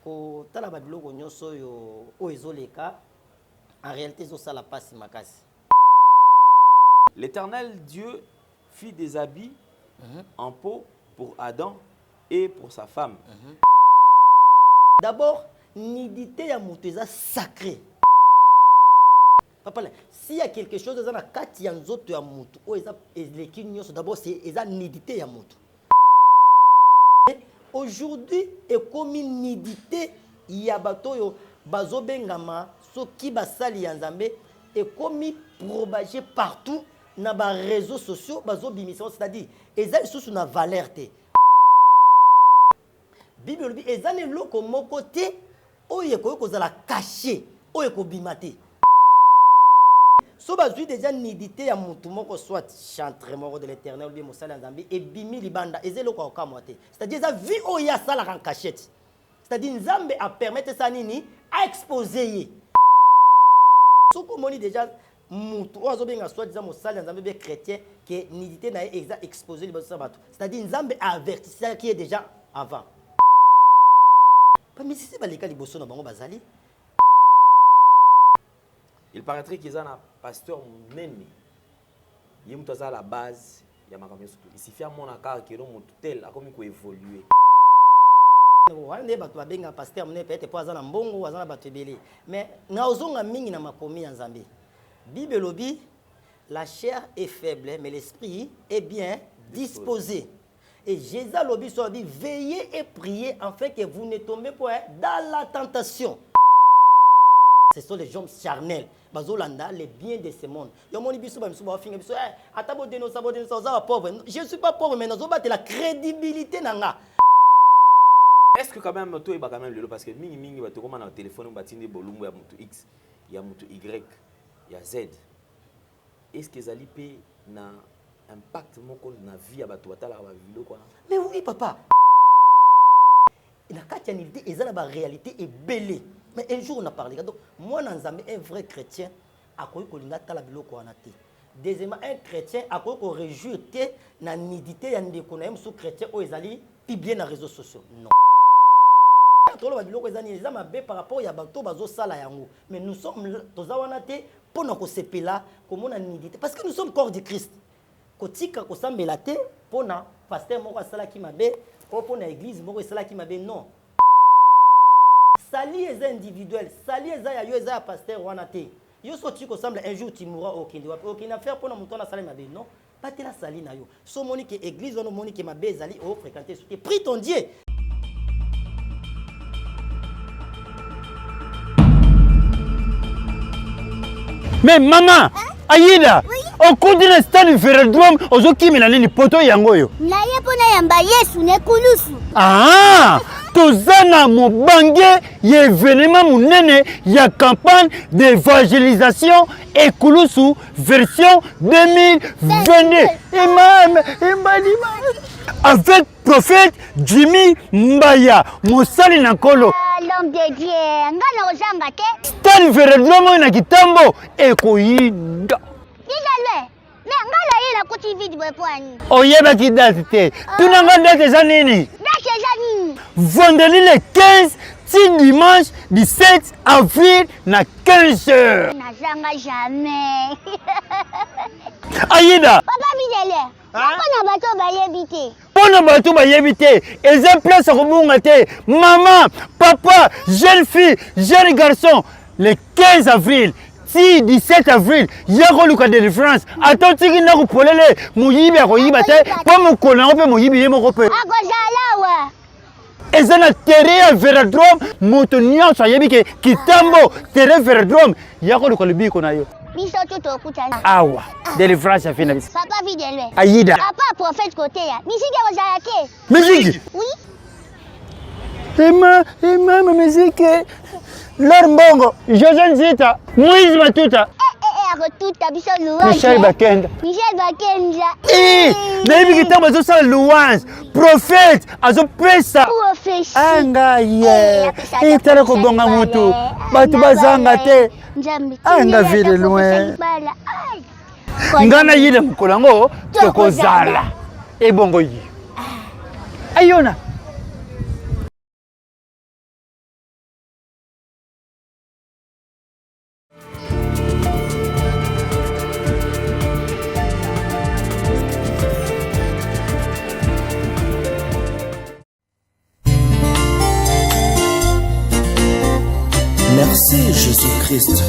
ko tala ba biloko nyonso yo o ezoleka en réalité ça la passe makasi. L'Éternel Dieu fit des habits en peau pour Adam et pour sa femme. D'abord, nudité ya mutu eza sacré. Papa, s'il y a quelque chose dans la kati ya nzoto ya mutu o eza eleki nyonso d'abord c'est eza nudité ya mutu. Aujourd'hui, et comme nudité ya bato yo bazo bengama soki basali ya Nzambe et comme propagé partout na ba réseaux sociaux bazo bimisa, c'est-à-dire eza sous na valeur te. Bible dit eza ne loko moko te oye ko kozala caché oye ko bimate. So bazui déjà nudité ya mutu moko soit chantre moko de l'Éternel bien mosala Nzambe et bimi libanda eza loko okamote. C'est-à-dire eza vie oya sala en cachette. C'est-à-dire Nzambe a permettre ça nini à exposer. So komoni déjà mutu ozo benga soit déjà mosala Nzambe bien chrétien que nudité na exa exposer libaso sabato. C'est-à-dire Nzambe a averti ça qui est déjà avant. Mais si c'est pas les cas de Bosso, bazali. Il paraîtrait qu'ils ont un pasteur Nene. Il y a la base. Il y a il suffit à mon accord qui est tel a comme évoluer. Un pasteur peut-être pas un bon ou un batebele. Mais nous avons mingi na makomi en Zambie. Bible lobi, la chair est faible, mais l'esprit est bien disposé. Et Jésus lobi soit dit veillez et priez afin que vous ne tombez pas dans la tentation. Ce sont les gens charnels. Bazolanda les biens de ce monde. Je ne suis pas pauvre mais nous avons la crédibilité nanga. Est-ce que quand même toi il va quand même le parce que mingi va te comment dans téléphone on batine bolumbu ya mutu X, il y a mutu Y, il y a Z. Est-ce que ça lipe na impact moko na vie à bato batala ba vilo quoi? Mais oui papa. La chrétienté est la réalité est belle. Mais un jour on a parlé donc moi Nzambe un vrai chrétien a koyi kolinga tala biloko wana te. Deuxièmement un chrétien a koyi ko réjouir te na nudité ya ndeko na sous chrétien o ezali pi bien na réseaux sociaux. Non. Tolo ba biloko ezani eza mabe par rapport ya bato bazo sala yango. Mais nous sommes toza wana te pona ko sepela comme on a nudité parce que nous sommes corps de Christ. Kotika kosambela te pona pasteur moko asala ki mabe ko pona église moko asala ki mabe non. Sali est individuel, sali est ya yo eza pasteur wana te. Yo soti ko semble un jour tu mourras aucun doit aucune affaire pona muto na sala mabe non. Pas te la sali na yo. So moni que église ono moni que mabe ezali o fréquenter soute. Prie ton Dieu. Mais maman, Aïda, au cours de l'instant du vélodrome, aux autres qui me poto yangoyo. Na yepona yamba Yesu ne kulusu. Ah, tozana mobange, événement munene, ya campagne d'évangélisation et kulusu version 2022. Avec prophète Jimmy Mbaya, Moussali Nakolo. L'homme de Dieu, ngana ozanga ke. Stade vélodrome na kitambo ekoyida. Digalwe. Mais ngala yela kuti vide bwepwani. Oyeba ki date te. Tunanga date za nini? Date za nini? Vendredi le 15, si dimanche 17 avril na 15h. Nazanga jamais. Aïda. Papa Bidele. Pona bato bayebite. Pona bato bayebite. Eza place à kobunga te. Maman, papa, jeune fille, jeune garçon, le 15 avril. Si 17 avril, il y a un de France. Attends, tu as un polele, mouyibi a koyiba te, pas mon collant, on peut mouyibi mon repère. Et ça n'a terre vélodrome, motonnion, ça y est, qui tambo, terre vélodrome, il y a un colibi qu'on a eu. Awa, délivrance à finir. Papa Videle. Aïda. Papa prophète côté ya. Musique aux ayake. Musique. Oui. Emma, musique. L'Arbongo, José Zita, Moïse Matuta. Michel Bakenda. Michel Bakenda. Naïbi qui t'a besoin de louange. Prophète, azo pesa. Anga ye. Et t'as le kobonga mutu. Batu bazanga te. Anga vile loin. Ngana yile mkolango. Tokozala. E bongo yi. Ayona. Merci Jésus-Christ,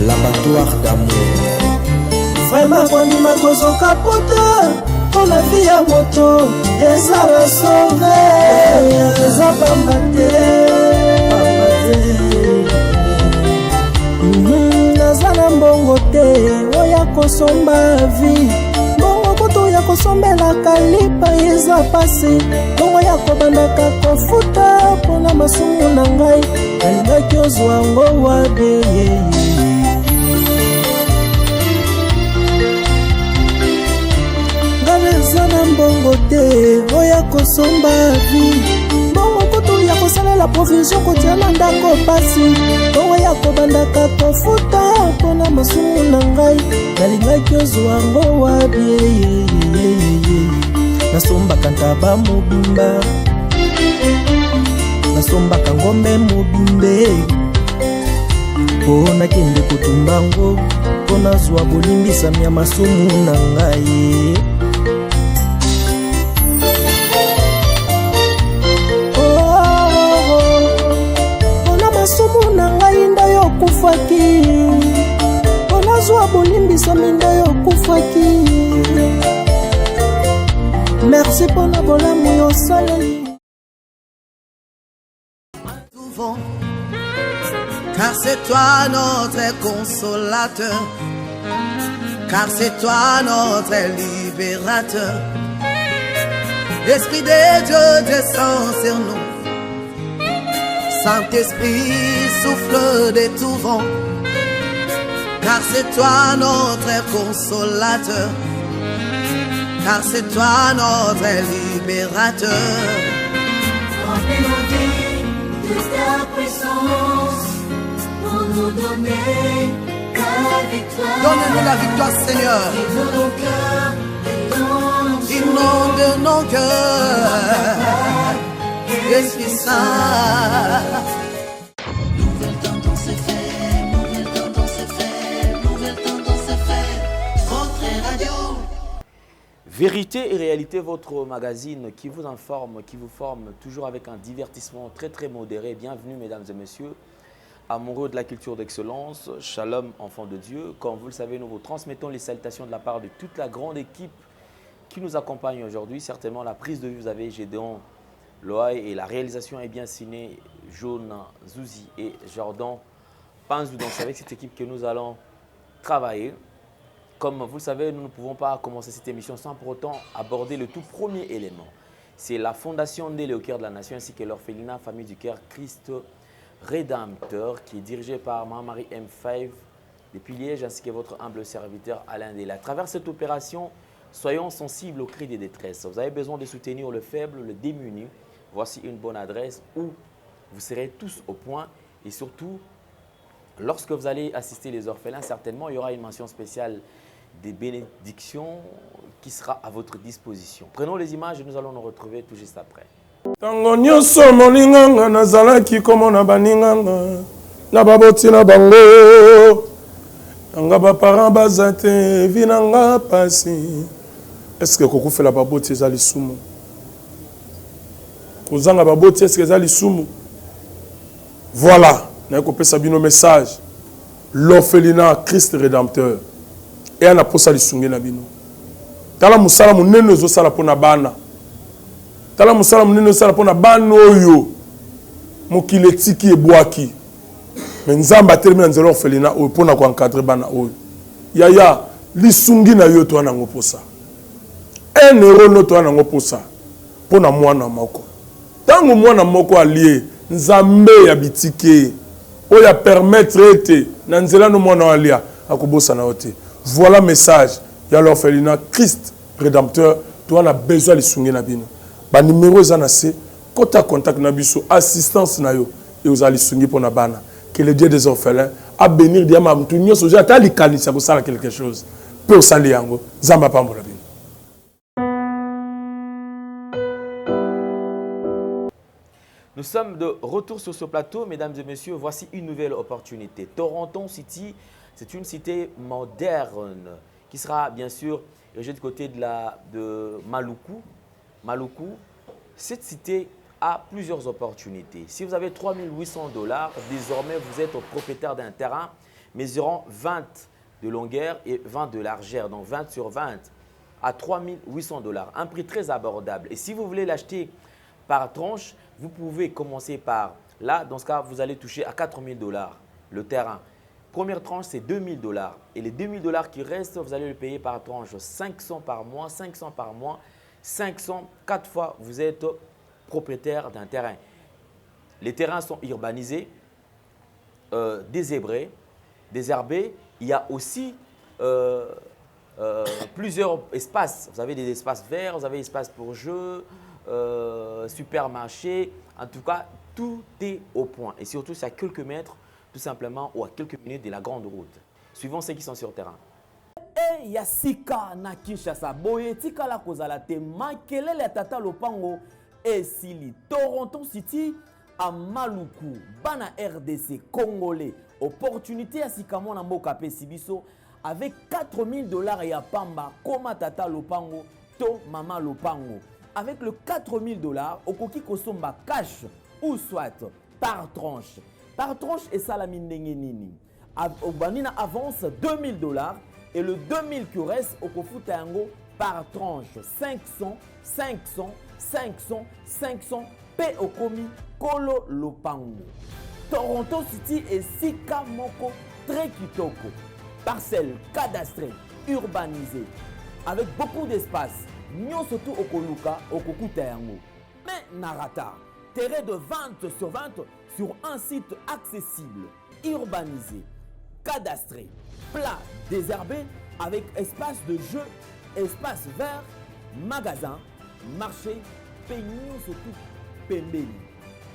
l'abattoir d'amour. Vraiment kondima kozoka pota pour la vie à moto. Eza la sauve, eza pambate. Nazana mbongo te, oya kosomba vie. Mbongo koto ya kosombela kalipa eza pasi. Mbongo ya kobandaka kofuta pona masumu na ngai. Nalingaki ozwa ngo wabe Ngabezana mbongo te, oya kosomba vie. Mbongo koto ya kosalela provision kotiana ndako pasi. Mbongo ya kobandaka kofuta pona masumu na ngai. Nalingaki ozwa ngo wabe nasombaka ntaba mobimba, nasombaka ngombe mobimbe. Po nakende kotumba ngo, po nazwa bolimbisami ya masumu na ngai. Pona masumu na ngai nda yo kufaki, po nazwa bolimbisami nda yo kufaki. Merci pour la bolamu yo saleli. Car c'est toi notre consolateur, car c'est toi notre libérateur. L'Esprit de Dieu descend sur nous, Saint-Esprit souffle de tout vent, car c'est toi notre consolateur, car c'est toi notre libérateur. Remplis-nous de ta puissance pour nous donner la victoire. Donne-nous la victoire, Seigneur. Inonde nos cœurs, Esprit Saint. Nouvelle tendance est faite, nouvelle tendance est faite, nouvelle tendance est faite. Votre radio. Vérité et réalité, votre magazine qui vous informe, qui vous forme, toujours avec un divertissement très très modéré. Bienvenue mesdames et messieurs, amoureux de la culture d'excellence, shalom enfants de Dieu. Comme vous le savez, nous vous transmettons les salutations de la part de toute la grande équipe qui nous accompagne aujourd'hui. Certainement la prise de vue, vous avez Gédéon Loaï et la réalisation est bien signée Jaune Zouzi et Jordan Panzou. Donc c'est avec cette équipe que nous allons travailler. Comme vous le savez, nous ne pouvons pas commencer cette émission sans pour autant aborder le tout premier élément. C'est la Fondation Ndélé au cœur de la nation ainsi que l'orphelinat Famille du Cœur Christ Rédempteur qui est dirigée par Marie M5 depuis Liège ainsi que votre humble serviteur Alain Ndélé. À travers cette opération, soyons sensibles aux cris des détresses. Vous avez besoin de soutenir le faible, le démuni. Voici une bonne adresse où vous serez tous au point et surtout, lorsque vous allez assister les orphelins, certainement il y aura une mention spéciale des bénédictions qui sera à votre disposition. Prenons les images et nous allons nous retrouver tout juste après. Tango nyonso molinganga nazalaki komona baninganga na baboti na bango nanga baparent baza te vinanga pasi. Est-ce que kokufela baboti eza lisumu? Kozanga baboti est-ce que eza lisumu? Voilà, na kopesa bino message. L'orphelinat Christ Rédempteur. Et ana posa lisungi na bino. Tala musala munene ozosala pona bana. Tala musala munene ozosala pona bana oyo. Mokili etiki ebwaki. Mais nzamba atelemi na nzela orphelinat oyo pona ko encadrer bana oyo. Yaya lisungi na yo to ana ngoposa. 1 euro no to ana ngoposa. Pona mwana moko. Tango mwana moko alie nzambe ya bitike oya permettre ete na nzela no mwana alia akobosa na ote. Voilà le message. Il y a l'orphelinat Christ Rédempteur. Tu as besoin de sounger na bino. Ba numéro zanase, contact na biso, assistance na yo et vous allez sounger pour na bana. Que le Dieu des orphelins a bénir diama mtunyo soja ta likani ça ça quelque chose. Pour sali yango, zamba pambola bino. Nous sommes de retour sur ce plateau, mesdames et messieurs. Voici une nouvelle opportunité. Toronto City, c'est une cité moderne qui sera bien sûr érigée du côté de Maluku. Maluku, cette cité a plusieurs opportunités. Si vous avez 3 800 $, désormais vous êtes propriétaire d'un terrain mesurant 20 de longueur et 20 de largeur, donc 20 sur 20 à 3 800 $. Un prix très abordable. Et si vous voulez l'acheter par tranche, vous pouvez commencer par là. Dans ce cas, vous allez toucher à 4 000 $ le terrain. Première tranche, c'est 2 000 $. Et les 2 000 $ qui restent, vous allez le payer par tranche. 500 par mois, 500 par mois, 500, 4 fois, vous êtes propriétaire d'un terrain. Les terrains sont urbanisés, désherbés. Il y a aussi plusieurs espaces. Vous avez des espaces verts, vous avez des espaces pour jeux, supermarché. En tout cas, tout est au point. Et surtout, c'est à quelques mètres, tout simplement, ou à quelques minutes de la grande route, suivant ceux qui sont sur terrain. E ya sika na Kinshasa boye tikala kozala te makelele ya tata lopango esili Toronto City à Maluku bana RDC congolais opportunité ya sika mona mboka pe sibiso avec 4 000 $ ya pamba koma tata lopango to mama lopango avec le 4 000 $, okoki kosomba cash ou soit par tranche et salami ndenge nini obanina avance 2 000 $. Et le 2000 qui reste au Kofuta yango par tranche 500, 500, 500, 500 P Okomi Kolo Lopango. Toronto City et Sika Moko très kitoko. Parcelle cadastrée, urbanisée, avec beaucoup d'espace. Nyon surtout Okoluka, Okokuta yango. Mais Narata, terrain de 20 sur 20 sur un site accessible, urbanisé, cadastré, plat, désherbé, avec espace de jeu, espace vert, magasin, marché, peignon surtout, pembeni.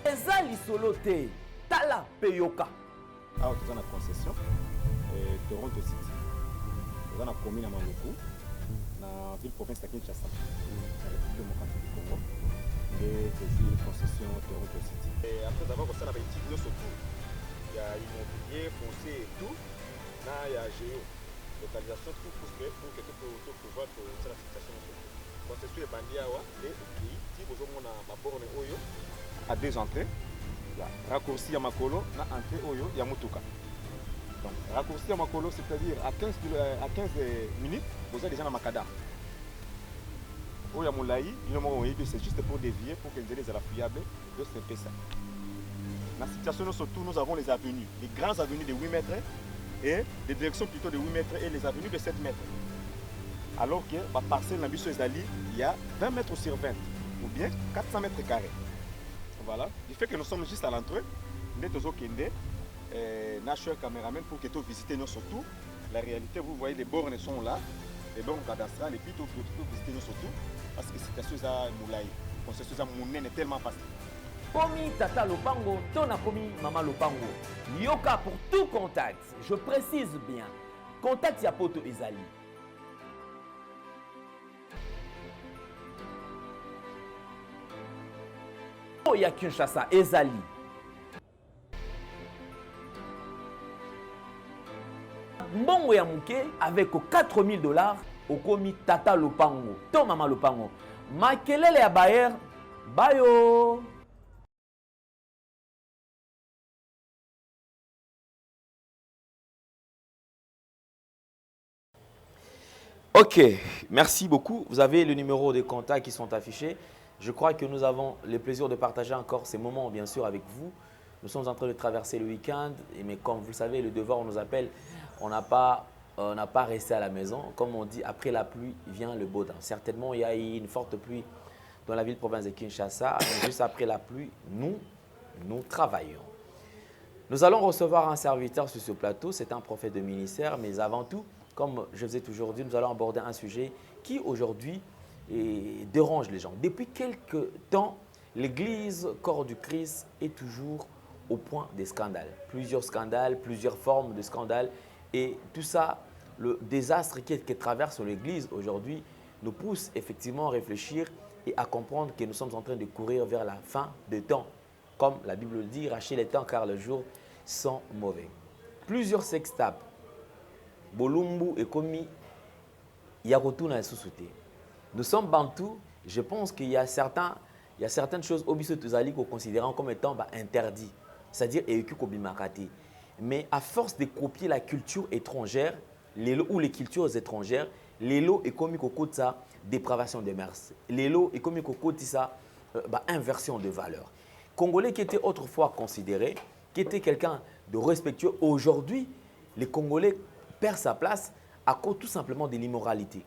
Eza lisolo te, tala peyoka. Alors, tu as une concession, Toronto City. Tu as une commune à Maluku, dans la ville province de Kinshasa, dans la République démocratique du Congo. Et c'est une concession Toronto City. Et après avoir fait la bêtise, surtout, il y a immobilier, foncier et tout. Il y a géo, localisation, tout pour que tu puisses pouvoir la situation. Concession est bandit et si vous avez ma borne Oyo, à 2 entrées, raccourci à Makolo, na entrée Oyo, il y a Mutuka. Donc, raccourci à Makolo, c'est-à-dire à 15 minutes, vous avez déjà dans Makada. Oya Moulaï, c'est juste pour dévier, pour que les la fiable, de c'est ça. Dans la situation, surtout, nous avons les avenues, les grandes avenues de 8 mètres. Et des directions plutôt de 8 mètres et les avenues de 7 mètres. Alors que la parcelle Nabiso Ezali, il y a 20 mètres sur 20 ou bien 400 mètres carrés. Voilà. Du fait que nous sommes juste à l'entrée, nous sommes National Cameraman pour que tu visites nous surtout. La réalité, vous voyez, les bornes sont là, les bornes cadastrales, et puis tu peux visiter nous surtout parce que c'est quelque chose à Moulaï. C'est quelque chose à Moulin est tellement facile. Komi tata lopango, tona komi mama lopango. Yoka pour tout contact. Je précise bien. Contact ya poto ezali. Oya Kinshasa ezali. Mbongo ya muke avec 4 000 $, okomi tata lopango, to mama lopango. Makelele ya bayer, bayo. Ok, merci beaucoup. Vous avez le numéro de contact qui sont affichés. Je crois que nous avons le plaisir de partager encore ces moments, bien sûr, avec vous. Nous sommes en train de traverser le week-end, mais comme vous le savez, le devoir, on nous appelle. On n'a pas resté à la maison. Comme on dit, après la pluie vient le beau temps. Certainement, il y a eu une forte pluie dans la ville-province de Kinshasa. Mais juste après la pluie, nous travaillons. Nous allons recevoir un serviteur sur ce plateau. C'est un prophète de ministère, mais avant tout, comme je faisais aujourd'hui, nous allons aborder un sujet qui aujourd'hui dérange les gens. Depuis quelques temps, l'Église Corps du Christ est toujours au point des scandales. Plusieurs scandales, plusieurs formes de scandales. Et tout ça, le désastre qui traverse l'Église aujourd'hui nous pousse effectivement à réfléchir et à comprendre que nous sommes en train de courir vers la fin des temps. Comme la Bible le dit, rachez les temps car les jours sont mauvais. Plusieurs sextapes, Bolumbu et Komi, Yakotu na Susute. Nous sommes bantous. Je pense qu'il y a certains il y a certaines choses au biso tozali ko considérant comme étant interdit, c'est-à-dire écu ko bimakati. Mais à force de copier la culture étrangère, ou les cultures étrangères, l'élo est comme ça dépravation des mœurs. L'élo est comme ça inversion de valeurs. Congolais qui étaient autrefois considérés, qui étaient quelqu'un de respectueux, aujourd'hui, les Congolais perdent sa place à cause tout simplement de l'immoralité.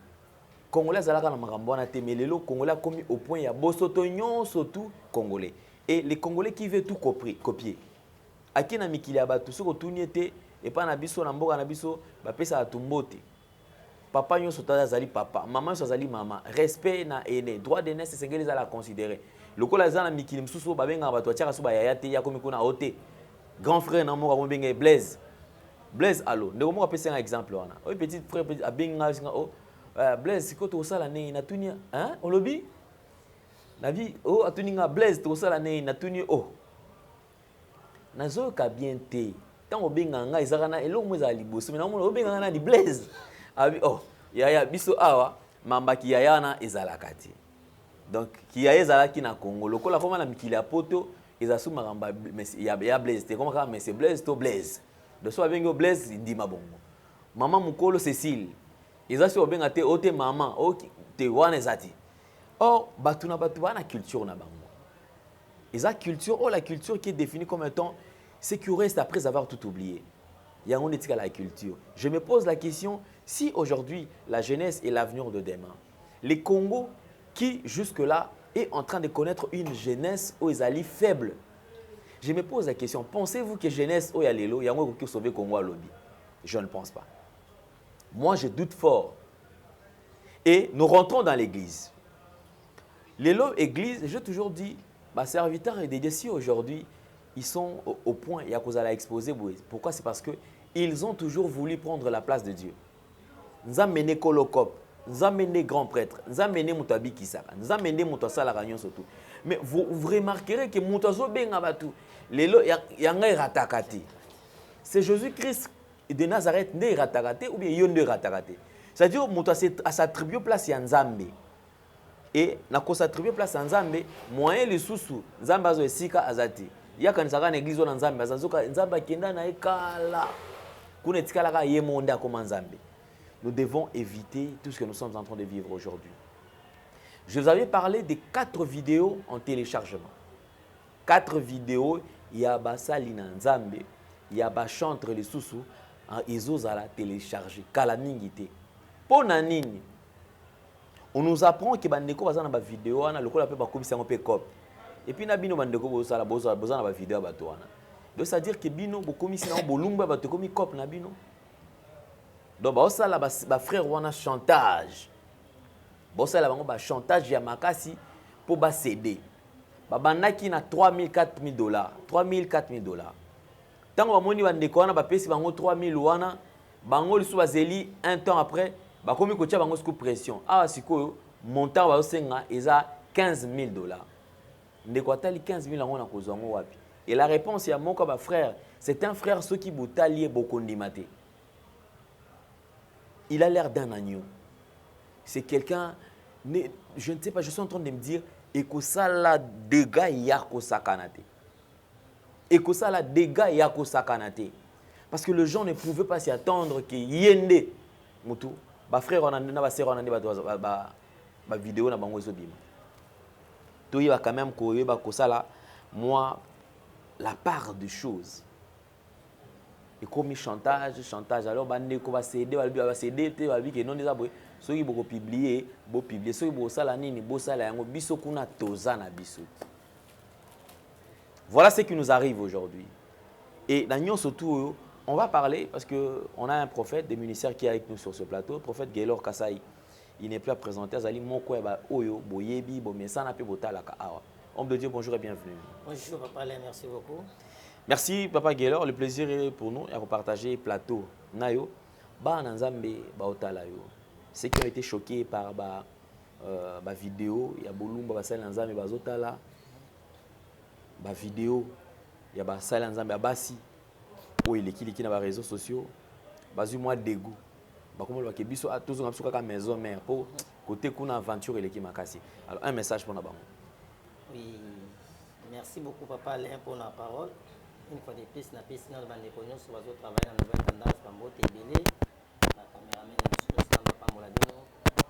Congolais zalaka na makambo na temelelo, Congolais a commis au point ya bosoto surtout Congolais. Et les Congolais qui veulent tout copier. Aki na mikili ya batu soko tuniete et pas na biso na mboka na biso ba pesa atumbote. Papa nyonso tazali papa, maman nyonso azali maman. Respect na aîné, droit d'aînesse sengeli za la considérer. Lokola za na mikili msusu ba benga batu atiaka so ba yaya te ya komi kuna ote. Grand frère na moko benga Blaise. Blaise allo, ndeko moko pesa un exemple wana. O petit frère a benga singa o Blaise ko to sala ne na tunia, hein? Olobi? Na vie o atuninga Blaise to sala ne na tunia o. Nazo ka bien te. Tant obenga nga ezaka na elo mo za liboso, mais na mo obenga na di Blaise. Abi oh, yaya biso awa mamba ki yaya na ezalaka te. Donc ki yaya ezalaki na Congo, lokola koma na mikili ya poto ezasu maramba mais ya Blaise te. Koma ka mais c'est Blaise to Blaise. De so abengo Blaise ndima bongo. Maman mukolo Cécile. Ezasu obenga te ote maman, o te wana ezati. Or batuna batu na culture na bango. Et la culture, la culture qui est définie comme étant ce qui reste après avoir tout oublié. Il y a une éthique à la culture. Je me pose la question, si aujourd'hui la jeunesse est l'avenir de demain, les Congos qui jusque-là est en train de connaître une jeunesse où ils allaient faible, je me pose la question, pensez-vous que jeunesse où il y a l'élo, il y a un qui sauver le Congo à lobby? Je ne pense pas. Moi, je doute fort. Et nous rentrons dans l'église. L'élo église, j'ai toujours dit, les serviteurs et des décis aujourd'hui, ils sont au point, il y a cause à l'exposer. Pourquoi? C'est parce qu'ils ont toujours voulu prendre la place de Dieu. Nous avons mené Kolokop, nous avons mené grand prêtre, nous avons mené Moutabi Kisaka, nous avons mené Moutassa la Ragnon surtout. Mais vous remarquerez que Moutazo Bengabatu, il y a un ratakati. C'est Jésus-Christ de Nazareth né ratakati ou bien Yonde ratakati. C'est-à-dire que à s'attribuer place à Nzambe. Et na ko s'attribuer place à Nzambe, moyen le susu, Nzambe azo esika azati. Ya kanisaka na église na Nzambe, azazoka Nzambe kenda na ekala. Kuna etikala ka yemonda comme Nzambe. Nous devons éviter tout ce que nous sommes en train de vivre aujourd'hui. Je vous avais parlé de 4 vidéos en téléchargement. 4 vidéos, il y a basali na Nzambe, il y a ba chantre le susu, ezozala télécharger kala mingité. Pona nini? On nous apprend que bandeko bazana ba vidéo ana lokola pe ba komisa ngo pe cop. Et puis na bino bandeko bozala bozana ba vidéo bato wana. Donc ça veut dire que bino bo komisa ngo bolumba bato komi cop na bino. Donc ba osala ba frère wana chantage. Ba osala bango ba chantage ya makasi pour ba céder. Ba bandaki na $3,000 $4,000. $3,000 $4,000. Tango ba moni bandeko wana ba pesi bango 3,000 wana, bango lisu bazeli un temps après ba komi ko tia bango sous pression. Ah sikoyo montant ba osenga eza $15,000. Ndeko atali 15,000 yango na kozango wapi. Et la réponse ya moko ba frère, c'est un frère ceux qui botalié bokondimate. Il a l'air d'un agneau. C'est quelqu'un, je ne sais pas, je suis en train de me dire ekosala dega yako sakanate. Ekosala dega yako sakanate. Parce que les gens ne pouvaient pas s'y attendre que yende mutu ba frère on a na ba sœur on a ba vidéo na bango ezobima. To y va quand même ko yeba ko sala moi la part des choses. Et comme chantage alors bande ko ba céder ba céder te ba bi ke non déjà boy soki boko publier soki bo sala nini bo sala yango biso kuna toza na biso. Voilà ce qui nous arrive aujourd'hui. Et dans nyon surtout on va parler parce qu'on a un prophète des ministères qui est avec nous sur ce plateau, le prophète Gaylor Kassaï. Il n'est plus à présenter. Azali Moko Eba Oyo, Boyebi, Bomesana, Pebotalaka. Homme de Dieu, bonjour et bienvenue. Bonjour, Papa Alain, merci beaucoup. Merci, Papa Gaylor. Le plaisir est pour nous de partager le plateau. Nayo, Ba Nanzambe, Baotalayo. Ceux qui ont été choqués par la vidéo, il y a Bolumba, Basal Nanzambe, Bazotala. La vidéo, il y a Basal Nanzambe, Abassi. Oh, il est qui dans les réseaux sociaux, basu moi dégoût. Bah comment le voit que biso a tous on a besoin maison mère pour côté qu'on aventure il est qui m'a cassé. Alors un message pour nous. Oui, merci beaucoup Papa Alain pour la parole. Une fois de plus, na pesi na bande konyo sur bazo travailler dans nouvelle tendance Pambote Ebele, la caméraman de Samba Pamoladino.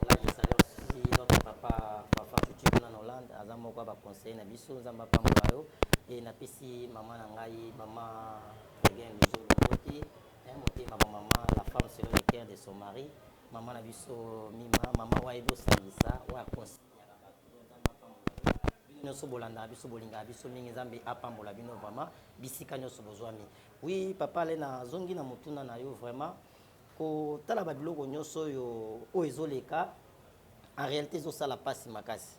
Là, je salue aussi notre papa Chuchu en Hollande, Azamo kwa ba conseiller na biso Zamba Pamolayo et na pesi maman nangai, maman Again Luzolo Moti, maman, la femme selon le cœur de son mari, maman na biso Mima, maman Waido Sangisa, wa conseiller nyonso bolanda biso bolinga biso mingi nzambe apambola bino vraiment bisika nyonso bozwami. Oui papa le na zongi na mutuna na yo vraiment ko tala ba biloko nyonso yo o ezoleka en réalité zo sala pasi makasi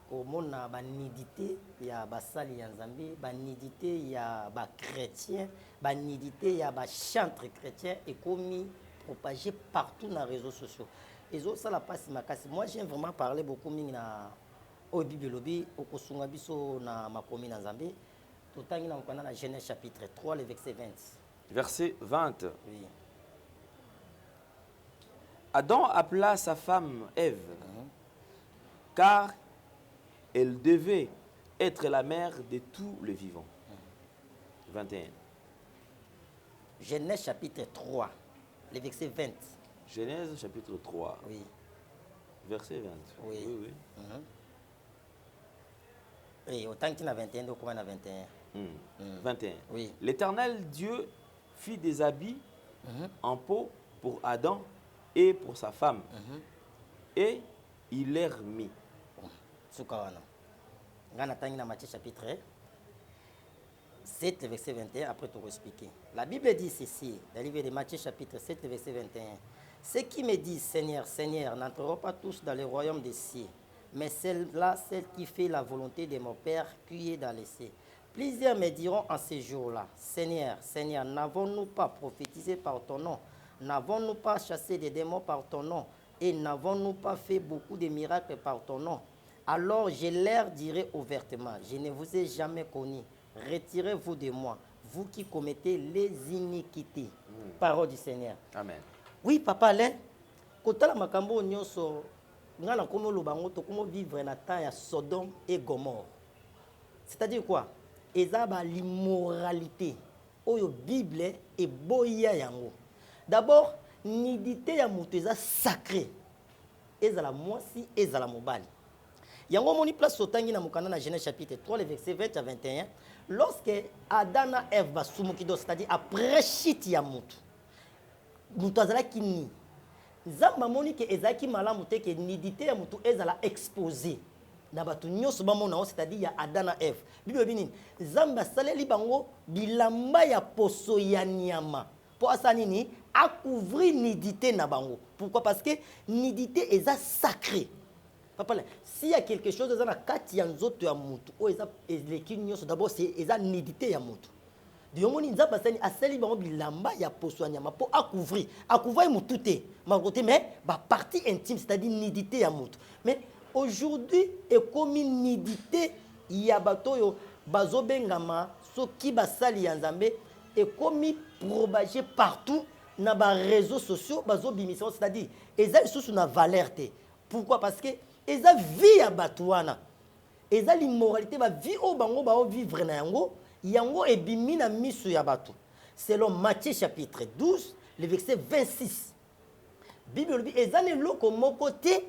ko mona ba nidité ya basali ya nzambe ba nidité ya ba chrétien ba nidité ya ba chantre chrétien et komi propagé partout dans les réseaux sociaux ezo sala pasi makasi. Moi j'aime vraiment parler beaucoup mingi na au Bible au kosunga biso na makomi na Nzambe totangi na mokanda na Genèse chapitre 3 le verset 20. Verset 20. Oui. Adam appela sa femme Ève car elle devait être la mère de tous les vivants. 21. Genèse chapitre 3 le verset 20. Genèse chapitre 3. Oui. Verset 20. Oui. Oui, oui. Et autant qu'il y a 21, donc comment 21 21. Oui. L'Éternel Dieu fit des habits en peau pour Adam et pour sa femme. Et il les remit. Soukawana. Dans Matthieu chapitre 7, verset 21, après tout expliquer. La Bible dit ceci, dans le livre de Matthieu chapitre 7, verset 21. Ceux qui me disent Seigneur, Seigneur, n'entreront pas tous dans le royaume des cieux, mais celle-là, celle qui fait la volonté de mon Père qui est dans les cieux. Plusieurs me diront en ces jours-là, Seigneur, Seigneur, n'avons-nous pas prophétisé par ton nom? N'avons-nous pas chassé des démons par ton nom? Et n'avons-nous pas fait beaucoup de miracles par ton nom? Alors je leur dirai ouvertement, je ne vous ai jamais connu. Retirez-vous de moi, vous qui commettez les iniquités. Parole du Seigneur. Amen. Oui, papa, Alain, quand la makambo nyonso ngana komo lobango to komo vivre na temps ya Sodome et Gomorre. C'est-à-dire quoi? Eza ba l'immoralité. Oyo Bible et boya yango. D'abord, nidité ya mutu eza sacré. Eza la mwasi, eza la mobali. Yango moni place sotangi na mukanda na Genèse chapitre 3 le verset 20 à 21. Lorsque Adam et Ève ba sumukido, c'est-à-dire après chute ya mutu. Mutu azala kini. Zamba moni ke ezaki malamu te ke nidité ya mutu ezala exposé. Na batu nyonso ba mona, c'est-à-dire ya Adam et Ève. Bible binini. Zamba saleli bango bilamba ya poso ya nyama. Pour asa nini a couvrir nidité na bango. Pourquoi? Parce que nidité est sacré. Papa, s'il y a quelque chose dans la kati ya nzoto ya mutu, o eza eleki nyonso d'abord c'est eza nidité ya mutu. Diomoni nzamba sani asali bango bilamba ya poso ya nyama pour a couvrir mutu te. Ma côté mais ba partie intime, c'est-à-dire nidité ya mutu. Mais aujourd'hui et comme nidité ya bato yo bazo bengama soki basali ya nzambe et comme propagé partout na ba réseaux sociaux bazo bimisa, c'est-à-dire eza sous na valeur te. Pourquoi? Parce que eza vie ya bato wana, eza l'immoralité ba vie o bango ba o vivre na yango yango ebimi na miso ya bato. Selon Matthieu chapitre 12 le verset 26, Bible dit eza ne loko moko te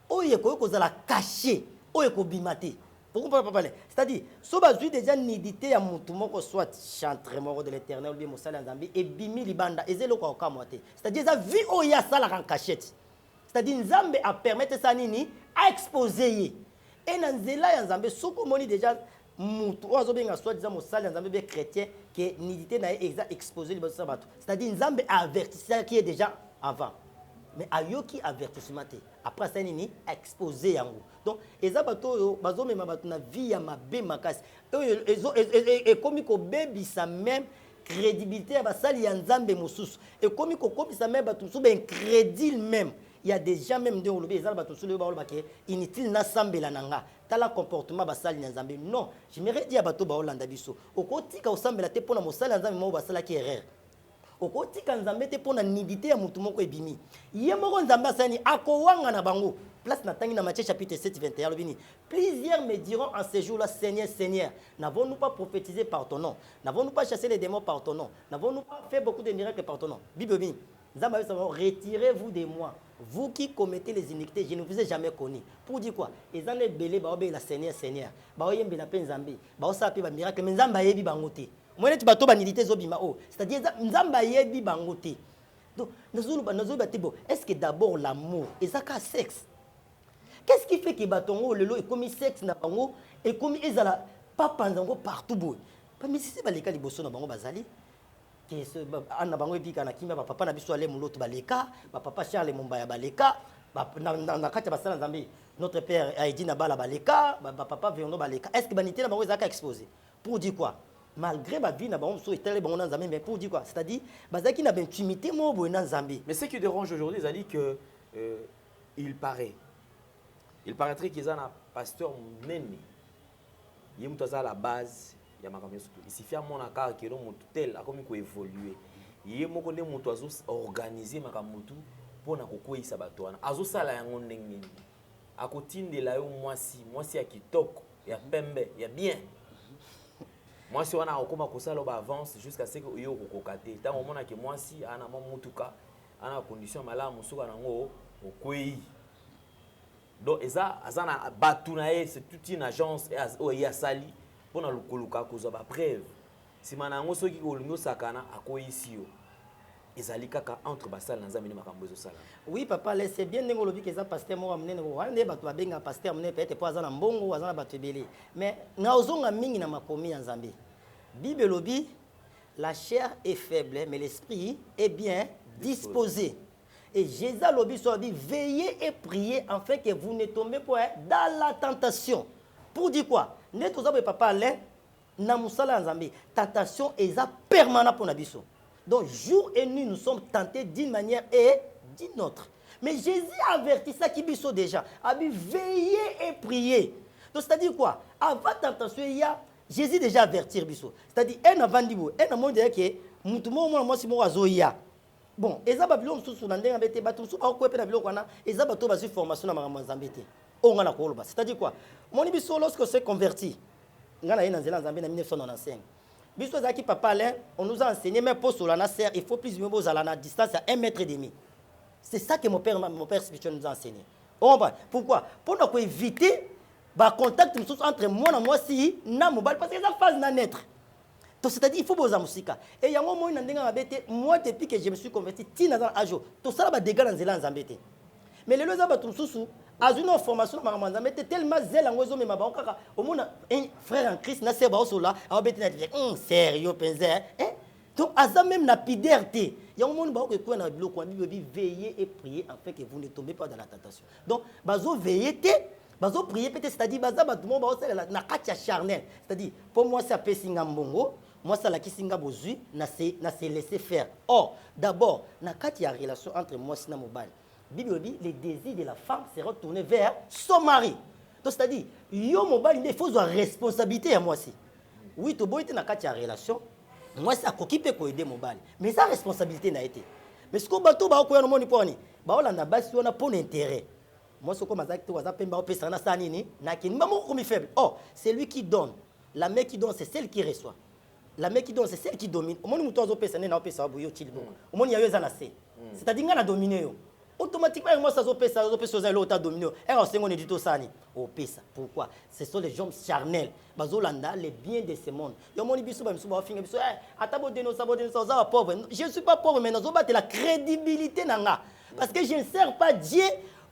oyo kozala caché oyo kobima te. Pourquoi papa? C'est-à-dire so bazui déjà nidité ya mutu moko soit chantre moko de l'Éternel ou bien mosala nzambe ebimi libanda eza loko okamo te. C'est-à-dire eza vie oyo ya sala en cachette. C'est-à-dire nzambe a permettre ça nini a exposer. Et na nzela ya nzambe soko moni déjà mutu ozo benga soit disant mosala nzambe be chrétien que nidité na exa exposer libaso sa bato. C'est-à-dire nzambe a averti ça qui est déjà avant. Mais ayoki avertissement te. Après ça nini exposer yango. Donc eza bato yo bazo mema bato na vie ya mabe makasi. Et comme ko baby ça même crédibilité ya basali ya nzambe mosusu. Et comme ko ça même bato so ben crédit même. Il y a des gens même de olobi ezala bato solo ba oloba ke inutile na sambela nanga tala comportement basali na nzambe. Non, je me redis à bato ba olanda biso okotika osambela te pona mosala nzambe mo basala ki erreur okotika nzambe te pona nidité ya mutu moko ebimi ye moko nzambe asani akowanga na bango place Nathalie dans Matthieu chapitre 7, 21. Plusieurs me diront en ce jour-là, Seigneur, Seigneur, n'avons-nous pas prophétisé par ton nom? N'avons-nous pas chassé les démons par ton nom? N'avons-nous pas fait beaucoup de miracles par ton nom? Bible, retirez-vous de moi. Vous qui commettez les iniquités, je ne vous ai jamais connu. Pour dire quoi? Ils ont les belés, la Seigneur, Seigneur. Miracle, mais c'est-à-dire, donc, est-ce que d'abord l'amour, et ça qu'un sexe? Qu'est-ce qui fait que Batongo, le lot, est comme sexe, et comme ils ont pas pendant partout? Mais si c'est pas les cas, les bossons, bazali. Anna bango ebika na kimba papa na biso ale muloto baleka papa Charles Mumbaya baleka na kati basala nzambe notre père Aïdi na bala baleka papa Véono baleka. Est-ce que banité na bango ezaka exposé pour dire quoi? Malgré ma vie na bango so etele bango na nzambe, mais pour dire quoi? C'est-à-dire bazaki na intimité mo bo na nzambe. Mais ce qui dérange aujourd'hui, ils a dit que il paraîtrait qu'ils ont un pasteur Neni yemutaza à la base. Il suffit à mon accord que l'on tel a comme évoluer. Il y a beaucoup de gens organisé pour na kokoi sabatwana. Azo sala yango ndenge. A côté de la moi si ya kitoko, ya pembe, ya bien. Moi si wana okoma kosala ba avance jusqu'à ce que yo kokokate. Tant au mona que moi si ana mutuka, ana condition malamu suka nango okoi. Donc eza azana batunae, c'est toute une agence et ya sali. Pour le coloca cause ba preuve si manango soki olingo sakana akoyi ici yo ezali kaka entre basal na nzambe makambo zo sala. Oui papa, c'est bien ndenge lobi que ça pasteur mo amene ko wande bato babenga pasteur amene peut-être po azana mbongo azana bato belé, mais na ozonga mingi na makomi ya nzambe. Bible lobi la chair est faible mais l'esprit est bien disposé. Et Jésus lobi so dit veillez et priez afin que vous ne tombez pas dans la tentation. Pour dire quoi? Ne tous papa Alain, na musala nzambe, tentation est permanente pour nabiso. Donc jour et nuit nous sommes tentés d'une manière et d'une autre. Mais Jésus a averti ça qui biso déjà, a dit veillez et priez. Donc c'est-à-dire quoi? Avant tentation il y a Jésus déjà avertir biso. C'est-à-dire un avant dibo, un monde que mutumo moi si mo azoya. Bon, eza babilo sous na ndenga bete batu sous au kwepena bilo kwana, eza bato bazu formation na makambo nzambe te. C'est-à-dire quoi? Mon biso lorsque s'est converti, en 1995. Biso zaki papa Alain, on nous a enseigné mais pour cela na serre, il faut plus de choses à la distance à 1,5 mètre. C'est ça que mon père spirituel nous a enseigné. Pourquoi? Pour nous éviter le contact entre moi et moi si na mobile parce que ça phase na naître. Donc c'est-à-dire il faut poser la musique. Et il y a un moment moi depuis que je me suis converti, tina dans ajo, tout ça va dégâts dans zélan zambete. Mais les lois batum sousou a une formation dans ma zambete tellement zèle en oiseau mais ma banque au monde un frère en Christ na seba au sola a bete na dire sérieux penser hein. Donc azam même na piderté. Il y a un monde ba ko na bloc quoi Bible dit veillez et priez afin que vous ne tombez pas dans la tentation. Donc bazo veiller bazo prier peut-être c'est-à-dire baza ba tout monde ba na katia charnel. C'est-à-dire pour moi c'est pesinga mbongo. Moi, ça la kisinga bozui, na se laisser faire. Or, d'abord, na katia relation entre moi et mobile. Bible dit les désirs de la femme se retournent vers son mari. Donc, c'est-à-dire, yo mobile, il faut avoir responsabilité à moi aussi. Oui, tu boite na katia relation. Moi, ça coquille peut aider mobile. Mais sa responsabilité n'a été. Mais ce qu'on bateau, bah, on a mon iponi. Bah, on a bas, on a pour intérêt. Moi, ce qu'on m'a dit, c'est un sanini, n'a qu'une maman comme faible. Oh, c'est lui qui donne. La mère qui donne, c'est celle qui reçoit. La mère qui donne, c'est celle qui domine. Au moins, nous avons fait ça, nous avons fait ça, au moins, il y a eu un assez. C'est-à-dire qu'on a dominé. Automatiquement, moi, ça a fait ça, ça a dominé. Et on s'est dit tout ça. Pourquoi? Ce sont les gens charnels. Les biens de ce monde. Je ne suis pas pauvre, mais nous avons la crédibilité. Parce que je ne sers pas Dieu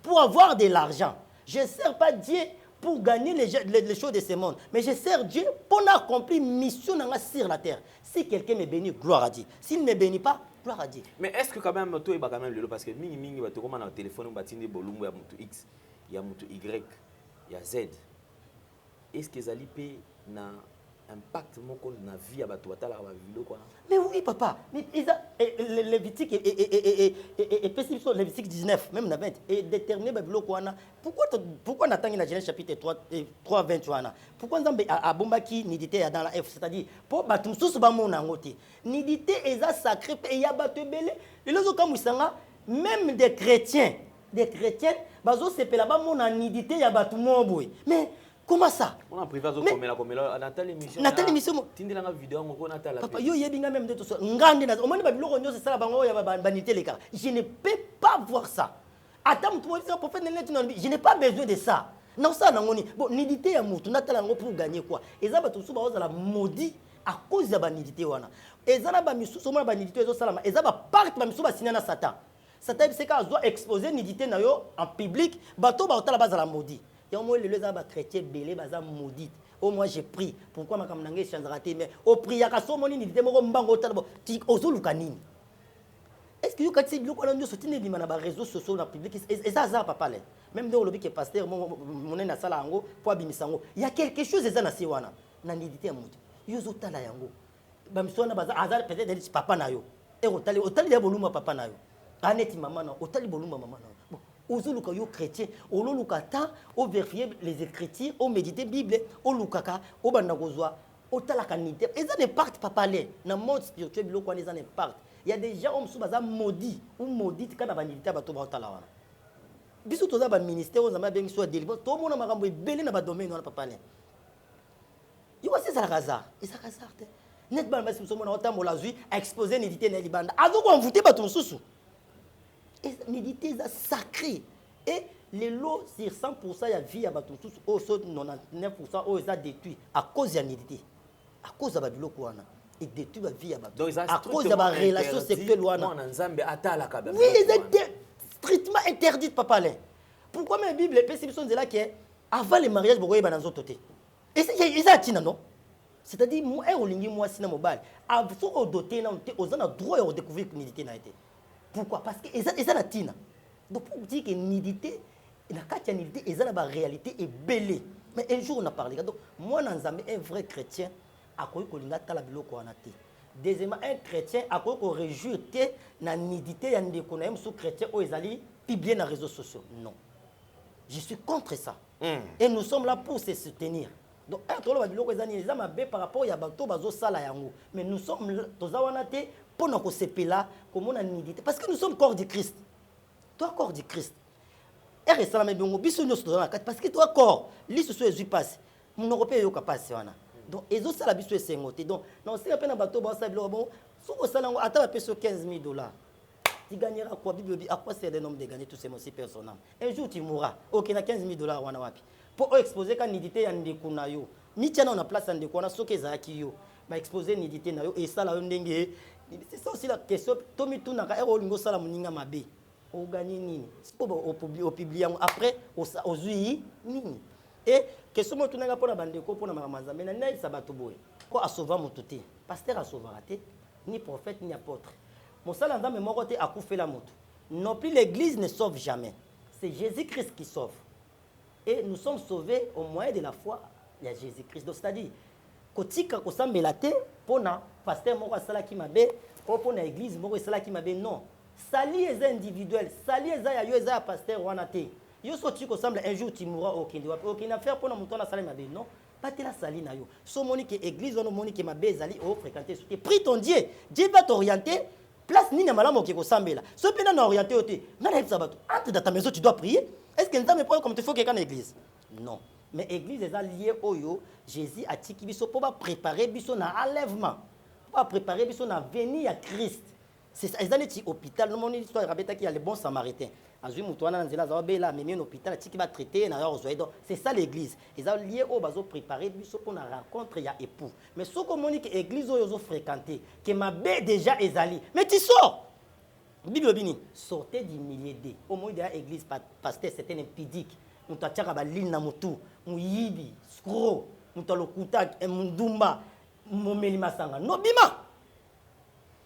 pour avoir de l'argent. Je ne sers pas Dieu pour gagner les choses de ce monde. Mais je sers Dieu pour accomplir une mission sur la terre. Si quelqu'un me bénit, gloire à Dieu. S'il ne me bénit pas, gloire à Dieu. Mais est-ce que quand même, toi, il va quand même le parce que mingi, tu as un téléphone, tu as un bolum, il y a un X, il y a un Y, il y a Z. Est-ce que ça a un impact sur la vie à la vie? Mais oui, papa. Mais Lévitique et Lévitique 19, même 20, est déterminé par pourquoi on attend dans Genèse chapitre 3, 21? Pourquoi on a bombaki nidité dans la F? C'est-à-dire, pour battre tous les gens, nidité est sacré et il y a battu belé. Les autres, comme même des chrétiens, des chrétiens, bazo sepela ba mon nidité ya batu moboy. Mais comment ça? On a privé zo comme la Nathalie émission. Nathalie émission. Tindela nga vidéo ngoko Nathalie. Papa yo yebinga même de tout ça. Ngande na. Omoni ba biloko nyo c'est ça bango ya banité les gars. Je ne peux pas voir ça. Attends, tu vois le prophète je n'ai pas besoin de ça. Non ça nangoni. Bon, nidité ya mutu natala ngo pour gagner quoi? Eza ba tout ba la maudit à cause de la nidité wana. Eza na ba misusu mo ba nidité ezo salama. Eza ba part ba misusu ba signer na Satan. Satan c'est quand doit exposer nidité na yo en public, bato ba otala ba la maudit. Et au moins les gens chrétiens belé baza maudit. Au moins j'ai pris. Pourquoi ma kam nangé change raté mais au priya ka so moni nidité moko mbango otala bo ti ozoluka nini? Est-ce que vous avez dit que vous avez dit que réseaux sociaux dans le public et ça, papa, même dans le qui est pasteur, mon est dans la salle, il y a quelque chose qui est dans la salle. Il y a des gens qui sont dans la salle. Peut-être papa na yo. Et otali boluma papa na yo. Aneti maman na, otali boluma maman na. Ozoluka yo chrétien, ololuka ta, o vérifier les écritures, o méditer Bible, o lukaka, o banda kozwa, o talaka nité. Et ça n'impacte papa là. Dans le monde spirituel, il y a des impacts. Il y a des gens qui sont maudits ou maudits quand on militaire ba to ba talawana. Biso toza ba ministère on a bien soit délivré. Tout le monde a makambo belé na ba domaine on papa né. Yo c'est ça la hasard. Et ça hasard. Net ba ba simso mona otambo la zui exposer nidité na libanda. Azo ko envoûter ba to mususu. Et nidité ça sacré. Et les lots sur 100% ya vie ya ba to mususu au so 99% au ça détruit à cause ya nidité. À cause de ba biloko wana. Et détruit la vie à cause de la relation sexuelle. Oui, c'est strictement interdit, papa. Pourquoi la Bible est là que avant le mariage, vous voyez dans les autres côtés. Et c'est ça, non? C'est-à-dire, moi, moi, si mobile, avant de doter, on a droit de découvrir que nidité n'a été. Pourquoi? Parce que c'est la tina. Donc, pour dire que nidité, la nidité, la réalité est belle. Mais un jour, on a parlé. Donc, moi, un vrai chrétien, deuxièmement, un chrétien a réjouir na nidité ya ndeko na sous chrétien ou ezali publier dans les réseaux sociaux. Non. Je suis contre ça. Et nous sommes là pour se soutenir. Donc, par rapport à bato bazo sala yango. Mais nous sommes tozawanate pour nous sepela comme on a nidité parce que nous sommes corps du Christ. Toi corps du Christ. Et resala me bongo biso nyo parce que toi corps, li so ezu passe. Mon européen yo kapase wana. Donc, les autres salariés sont sengotés. Donc, non, si on a un bateau, bon, si on a un bateau, $15 000. Tu gagneras quoi? À quoi c'est le nombre de gagner tous ces mots si personnels? Un jour, tu mourras. Ok, il y a $15 000. Pour exposer quand nidité a des kunayo. Ni tiens on a place en des kunayo, ce que ça qui yo. Mais exposer nidité nayo et ça la ndenge. C'est ça aussi la question. Tomi tu n'as qu'à lingo sala muninga mabe. O gagner nini? C'est pour au publier après aux ui nini? Et que ce mot tu n'as pas la bande pour la maman mais n'a pas sabato boy. Quoi à sauver mon touté? Pasteur a sauvé raté, ni prophète ni apôtre. Mon salam dans mes moroté a coupé la moto. Non plus l'église ne sauve jamais. C'est Jésus-Christ qui sauve. Et nous sommes sauvés au moyen de la foi. Il y a Jésus-Christ. Donc c'est-à-dire kotika ko sambelate pona pasteur moko sala ki mabe ou pona église moko sala ki mabe non. Sali est individuel, sali est ya yo eza pasteur wana te. Yo soti ko semble un jour tu mourras aucune affaire pour nous na sala mabe non. Pas te la sali na yo. So monique église on monique mabe ezali o fréquenter soute. Prie ton Dieu. Dieu va t'orienter. Place ni na malamu ki ko sambela. So pena na orienter oté. Na na sabato. Entre dans ta maison tu dois prier. Est-ce que nzambe pas comme tu faut quelqu'un dans l'église? Non. Mais l'église est liée au yo. Jésus a dit qu'il faut préparer biso na enlèvement. Pour préparer biso na venir à Christ. C'est ça, ils allaient à l'hôpital. Nous, mon histoire répète qu'il y a les bons samaritains. Azui Moutouana, Nzela, Zabela, mais un hôpital, qui va traiter, c'est ça l'église. Ils ont lié au bazo préparé, pour la rencontre, il y a époux. Mais ce qu'on dit que l'église, ils ont fréquenté, que ma baie déjà est allée. Mais tu sors! Bible Bini, sortez du milieu d'eux. Au moins, il y a l'église, pasteur, c'était impudique. Nous t'attirons à l'île Namutu, Mouyibi, Skro, Moutalokuta, Mundumba, Moumelimasanga. Non, Bima!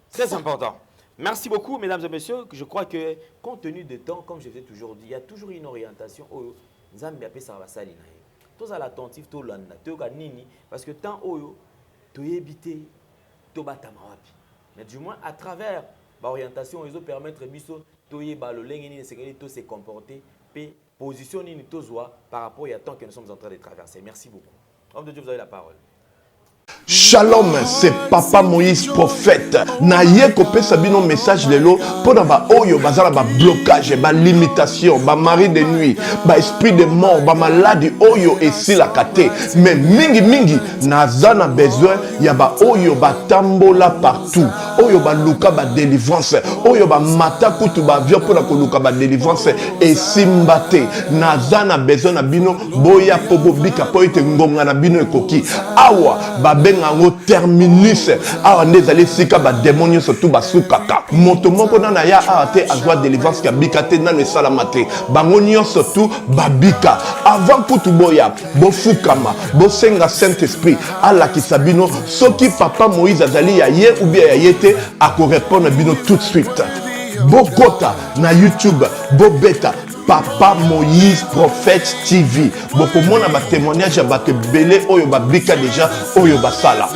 Très important. Merci beaucoup, mesdames et messieurs. Je crois que, compte tenu du temps, comme je vous ai toujours dit, il y a toujours une orientation. Nzambe appelle ça va salina. Tous à l'attentif, tout l'anda, tout à nini, parce que tant oyo, tu éviter, tu batama wapi. Mais du moins, à travers l'orientation, ils ont permettre biso, tu y ba le lengini, c'est se comporter, puis positionner ni tozoa par rapport à temps que nous sommes en train de traverser. Merci beaucoup. Homme de Dieu, vous avez la parole. Shalom, c'est Papa Moïse prophète. Na ye kopé sabino message lelo pour ba oyo bazala ba blocage, ba limitation, ba mari de nuit, ba esprit de mort, ba maladie oyo et si la kate. Mais mingi nazana besoin ya ba oyo ba tambola partout. Oyo ba luka ba délivrance, oyo ba mata kutu ba vion pour la luka ba délivrance et simbate. Nazana besoin na bino boya pobo bika po ite ngonga na bino ekoki. Awa ba ngo terminus awa ndezali sika ba démonio surtout ba sukaka moto moko na ya ate azwa délivrance ka bikate na ne salamate bango nyonso surtout babika avant kutu boya bo fukama bo senga Saint Esprit ala kisabino soki Papa Moïse azali ya ye ou bien ya yete ako répondre bino tout de suite bokota na YouTube bo beta Papa Moïse prophète TV. Beaucoup de monde a témoignage à belé oyo babika déjà oyo basala.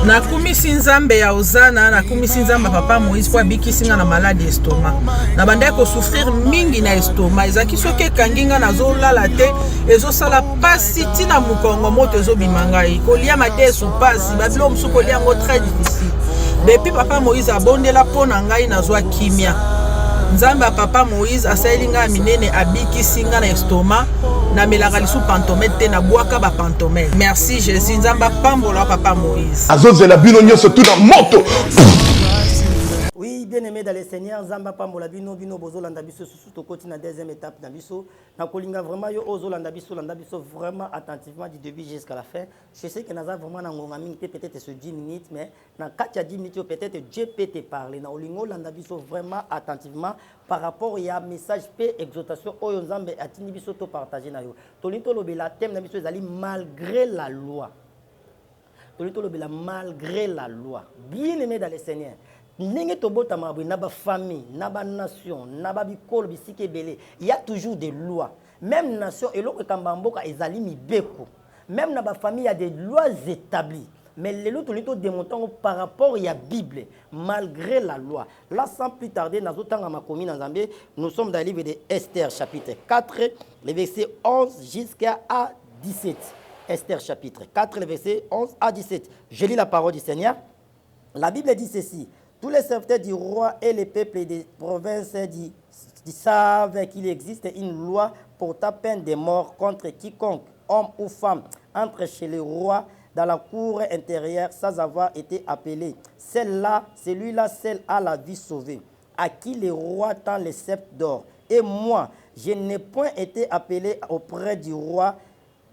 Na kumisi nzambe ya ozana na kumisi nzambe Papa Moïse kwa bikisinga na maladie estomac. Na banda ko souffrir mingi na estomac. Ezaki soke kanginga na zo lala te ezo sala pasi tina mukongo moto ezo bimangai. Kolia mate sou pasi babilo msuko lia ngo très difficile. Depuis Papa Moïse abondela pona ngai na zo kimia. Nzamba Papa Moïse asayelinga minene abiki singa na estomac na melaka lisu pantomètre na boaka ba pantomètre. Merci Jésus Nzamba pambola Papa Moïse. Azozela bino nyonso tout na moto. Oui, bien aimé dans le Seigneur, Zamba Pambola bino bozo landa biso surtout côté na deuxième étape na biso na kolinga vraiment yo ozo landa biso vraiment attentivement du début jusqu'à la fin. Je sais que naza vraiment na ngonga mingi peut-être sur 10 minutes mais na 4 à 10 minutes peut-être Dieu peut te parler na olingo landa biso vraiment attentivement par rapport à message paix exhortation oyo Nzambe atini biso to partager na yo. Tolinto lobela thème na biso ezali malgré la loi. Tolinto lobela malgré la loi. Bien aimé dans le Seigneur. Ndenge tobota mabwe na ba famille, na ba nation, na ba bikolo bisike belé, il y a toujours des lois. Même nation eloko kambamboka ezali mibeko. Même na ba famille il y a des lois établies. Mais les lois tolito démontant par rapport à la Bible malgré la loi. Là sans plus tarder nazo tanga makomi na Nzambe, nous sommes dans le livre de Esther chapitre 4, les versets 11 jusqu'à 17. Esther chapitre 4, les versets 11 à 17. Je lis la parole du Seigneur. La Bible dit ceci. Tous les serviteurs du roi et les peuples des provinces savent qu'il existe une loi portant peine de mort contre quiconque, homme ou femme, entre chez le roi dans la cour intérieure sans avoir été appelé. Celui-là seul a la vie sauvée, à qui le roi tend le sceptre d'or. Et moi, je n'ai point été appelé auprès du roi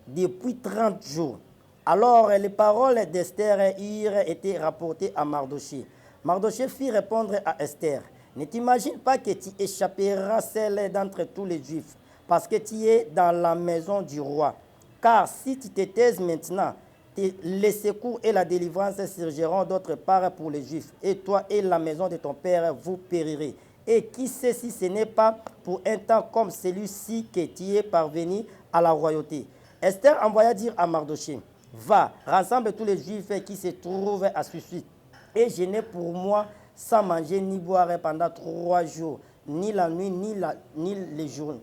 depuis 30 jours. Alors les paroles d'Esther eurent été rapportées à Mardochée. Mardochée fit répondre à Esther, ne t'imagine pas que tu échapperas celle d'entre tous les Juifs, parce que tu es dans la maison du roi. Car si tu te taises maintenant, les secours et la délivrance surgiront d'autre part pour les Juifs, et toi et la maison de ton père, vous périrez. Et qui sait si ce n'est pas pour un temps comme celui-ci que tu es parvenu à la royauté. Esther envoya dire à Mardochée, va, rassemble tous les Juifs qui se trouvent à Susite. Et je n'ai pour moi sans manger ni boire pendant 3 jours, ni la nuit, ni les jours.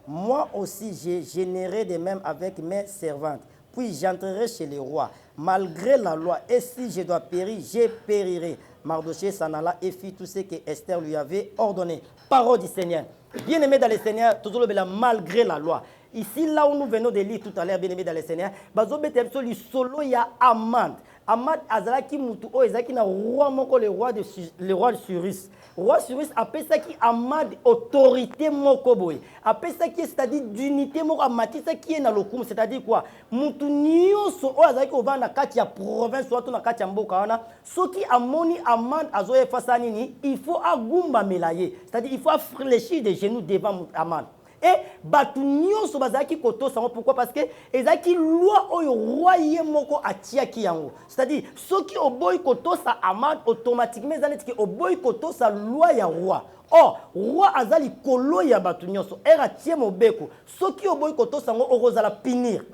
Moi aussi, je gênerai de même avec mes servantes. Puis j'entrerai chez le roi, malgré la loi. Et si je dois périr, je périrai. Mardochée s'en alla et fit tout ce que Esther lui avait ordonné. Parole du Seigneur. Bien-aimé dans le Seigneur, toujours malgré la loi. Ici, là où nous venons de lire tout à l'heure, bien-aimé dans le Seigneur, le solo il y a Amad. Amad azalaki mutu o ezaki na roi moko le roi de Cyrus. Roi Cyrus appelle ça qui Amad autorité moko boy. Appelle ça qui c'est-à-dire d'unité moko amati ça qui est na lokum, c'est-à-dire quoi? Mutu nyonso o azalaki ova na kati ya province ou na kati ya mboka wana, soki amoni Amad azoye face nini, il faut agumba melaye. C'est-à-dire il faut fléchir des genoux devant Amad. Et batunyo so bazaki koto sango pourquoi parce que ezaki loi oyo roi ye moko atiaki yango c'est-à-dire ceux qui oboy koto sa Amad automatiquement zaneti ke oboy koto sa loi ya roi. Or roi azali kolo ya batunyo so era tie mobeko ceux qui oboy koto sango orozala punir.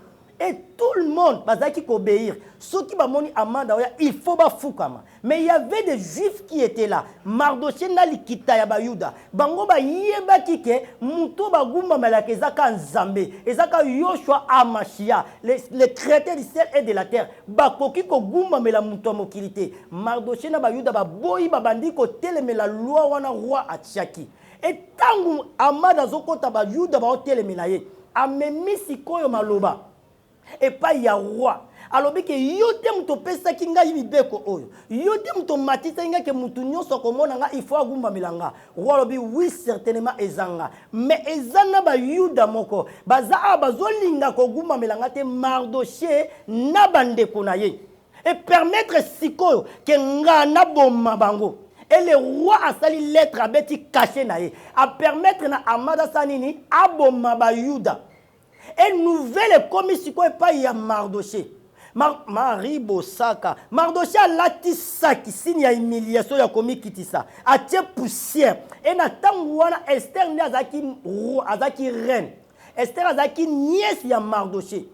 Et tout le monde va qui obéir. Ceux qui vont amanda, il faut pas foukama. Mais il y avait des juifs qui étaient là. Mardoché na likita ya bayuda. Bango ba yeba kike muto ba gumba malaka ezaka nzambe. Ezaka Yoshua Amashia. Les créateurs du ciel et de la terre. Bakoki ko gumba mela muto mokilité. Mardoché na bayuda ba boyi ba bandi ko teleme la loi wana roi Atiaki. Et tangu amada zokota bayuda ba telemela ye. Amemi sikoyo maloba. Et pas ya roi. Alors que yote muto pesa kinga yibeko oyo. Yote muto matisa inga ke mutu nyonso komona nga il faut agumba milanga. Roi lobi oui certainement ezanga. Mais ezana ba yuda moko. Baza bazolinga ko gumba milanga te Mardoché na bande konaye. Et permettre sikoyo ke nga na bomma bango. Et le roi a sali lettre abeti caché naye. A permettre na amada sanini abomma ba yuda. Et nouvelle commission et pas y a Mardoché. Marie Bosaka. Mardoché a latisaki signe ya humiliation ya komi kitisa. A tie poussière. Et na tangwana Esther ni azaki reine. Esther azaki nièce ya Mardoché.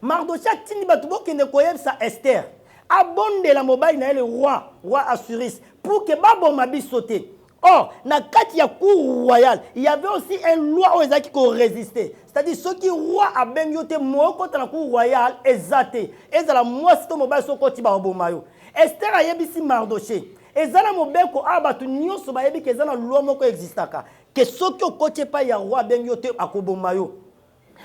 Mardoché a tini batubo kende koyeb sa Esther. Abonde la mobile na le roi Assuris pour que babo mabi sauter. Or, dans la cour royale, il y avait aussi une loi qui résistait. C'est-à-dire, ceux qui roi a bien yoté moi contre la cour royale, exacté. Et ça la moi c'est ton mobile sur côté barobomayo. Esther a yebisi Mardoché. Et ça la mobile ko abatu nyo so ba yebi que ça la loi moko existaka. Que ceux qui au côté pas ya roi bien yoté akobomayo.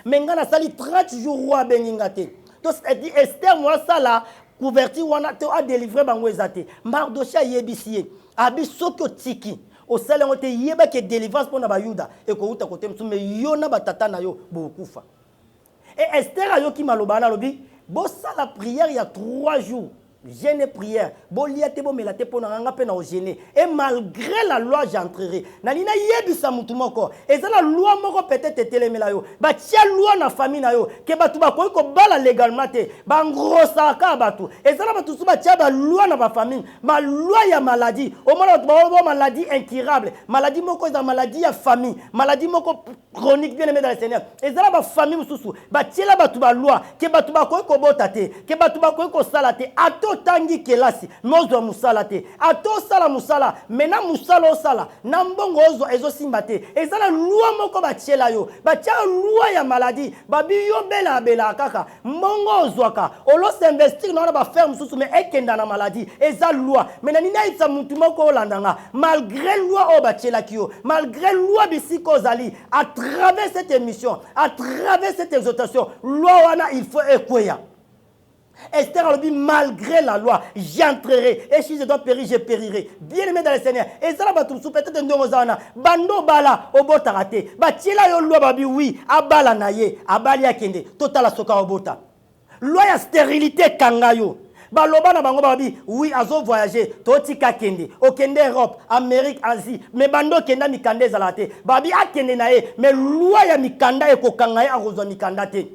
Mais ngana sali 30 jours roi ben ngate. Donc c'est-à-dire Esther moi ça là couverture wana te a délivré bango exacté. Mardoché a yebisi abi soko tiki. Au salaire on te yeba que délivrance pour na bayuda et ko uta côté msume yona batata na yo bokufa. Et Esther ayo ki malobana lobi bo sala prière il y a 3 jours. Jeûne prière, boliate bo melate pona nga pe na ogéné et malgré la loi j'entrerai. Na nina yebisa mutu moko. Et ça la loi moko peut-être telemela yo. Ba tia loi na famille na yo ke batu ba ko bala légalement te. Ba ngrosa ka batu. Et ça la batu su ba tia ba loi na ba famille. Ma loi ya maladie. Au moins ba maladie incurable. Maladie moko za maladie ya famille. Maladie moko chronique bien aimé dans le Seigneur. Et ça la ba famille mususu. Ba tia la batu ba loi ke batu ba ko botate. Ke batu ba ko salate. Tangi kelasi mozo musala te ato sala musala mena musala osala na mbongo ozo ezo simbate ezala loi moko batiela yo batia loi ya maladie babi yo bela kaka mbongo ozwaka olo s'investir na ba ferme susu mais ekenda na maladie eza loi mena nina itsa mutu moko olandanga malgré loi o batiela kio malgré loi bisiko zali à travers cette émission à travers cette exhortation loi wana il faut ekweya. Esther a dit malgré la loi, j'entrerai. Et si je dois périr, je périrai. Bien aimé dans le Seigneur. Et ça, peut-être un domozana. Bando bala, obota raté. Batila yo loi babi oui. Abala naye. Abali akende. Total asoka obota. Loi ya stérilité kangayo. Baloba na bango babi oui azo voyager. Totika kende. Okende Europe, Amérique, Asie. Mais bando kenda mikande zalate. Babi akende naye. Mais loi ya mikanda eko kangaye arozo mikanda te.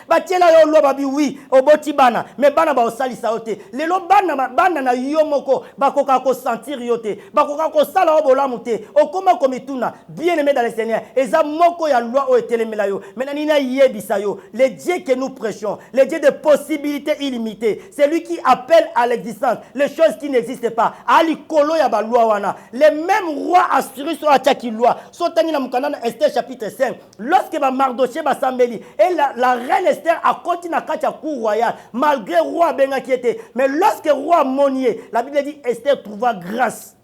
Batiela yo lo babi oui oboti bana mais bana ba osali saote lelo bana na yo moko bakoka ko sentir yote bakoka ko sala obolamu te okoma komituna bien aimé dans le Seigneur eza moko ya loi o etelemela yo mais nina yebisa yo le Dieu que nous prêchons le Dieu de possibilités illimitées c'est lui qui appelle à l'existence les choses qui n'existent pas ali kolo ya ba loi wana les mêmes rois assurés sur ataki loi sotani na mukanda Esther chapitre 5 lorsque ba Mardoché ba sambeli et la reine Esther a continué à la cour royale malgré le roi Benga qui était. Mais lorsque le roi Monier, la Bible dit Esther trouva grâce.